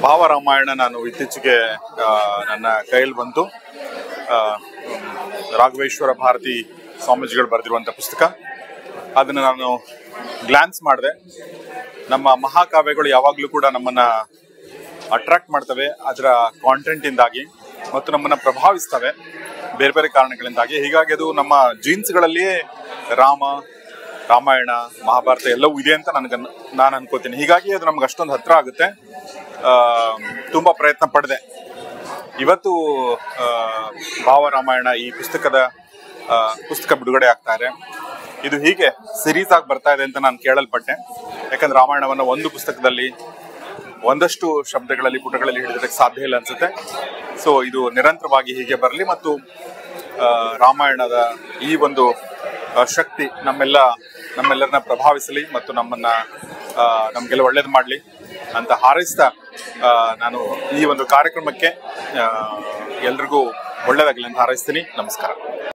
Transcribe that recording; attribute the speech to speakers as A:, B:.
A: ಭಾವರಾಮಾಯಣ ನಾನು ಇತ್ತೀಚೆಗೆ ನನ್ನ ಕೈಯಲ್ಲಿ ಬಂತು. ರಾಘವೇಶ್ವರ ಭಾರತಿ ಸ್ವಾಮೀಜಿಗಳು ಬರೆದಿರುವಂಥ ಪುಸ್ತಕ. ಅದನ್ನು ನಾನು ಗ್ಲಾನ್ಸ್ ಮಾಡಿದೆ. ನಮ್ಮ ಮಹಾಕಾವ್ಯಗಳು ಯಾವಾಗಲೂ ಕೂಡ ನಮ್ಮನ್ನು ಅಟ್ರಾಕ್ಟ್ ಮಾಡ್ತವೆ ಅದರ ಕಾಂಟೆಂಟಿಂದಾಗಿ, ಮತ್ತು ನಮ್ಮನ್ನು ಪ್ರಭಾವಿಸ್ತವೆ ಬೇರೆ ಬೇರೆ ಕಾರಣಗಳಿಂದಾಗಿ. ಹೀಗಾಗಿ ಅದು ನಮ್ಮ ಜೀನ್ಸ್ಗಳಲ್ಲಿಯೇ ರಾಮಾಯಣ, ಮಹಾಭಾರತ ಎಲ್ಲವೂ ಇದೆ ಅಂತ ನಾನು ಅನ್ಕೋತೀನಿ. ಹೀಗಾಗಿ ಅದು ನಮ್ಗೆ ಅಷ್ಟೊಂದು ಹತ್ರ ಆಗುತ್ತೆ. ತುಂಬ ಪ್ರಯತ್ನ ಪಡಿದೆ. ಇವತ್ತು ಭಾವರಾಮಾಯಣ ಈ ಪುಸ್ತಕ ಬಿಡುಗಡೆ ಆಗ್ತಾ ಇದೆ. ಇದು ಹೀಗೆ ಸಿರೀಸ್ ಆಗಿ ಬರ್ತಾ ಇದೆ ಅಂತ ನಾನು ಕೇಳಲ್ಪಟ್ಟೆ. ಯಾಕಂದ್ರೆ ರಾಮಾಯಣವನ್ನು ಒಂದು ಪುಸ್ತಕದಲ್ಲಿ ಒಂದಷ್ಟು ಶಬ್ದಗಳಲ್ಲಿ, ಪುಟಗಳಲ್ಲಿ ಹಿಡಿದಕ್ಕೆ ಸಾಧ್ಯ ಇಲ್ಲ ಅನ್ಸುತ್ತೆ. ಸೊ ಇದು ನಿರಂತರವಾಗಿ ಹೀಗೆ ಬರಲಿ, ಮತ್ತು ರಾಮಾಯಣದ ಈ ಒಂದು ಶಕ್ತಿ ನಮ್ಮೆಲ್ಲರನ್ನ ಪ್ರಭಾವಿಸಲಿ ಮತ್ತು ನಮಗೆಲ್ಲ ಒಳ್ಳೇದು ಮಾಡಲಿ ಅಂತ ಹಾರೈಸ್ತಾ ನಾನು ಈ ಒಂದು ಕಾರ್ಯಕ್ರಮಕ್ಕೆ ಎಲ್ರಿಗೂ ಒಳ್ಳೇದಾಗಲಿ ಅಂತ ಹಾರೈಸ್ತೀನಿ. ನಮಸ್ಕಾರ.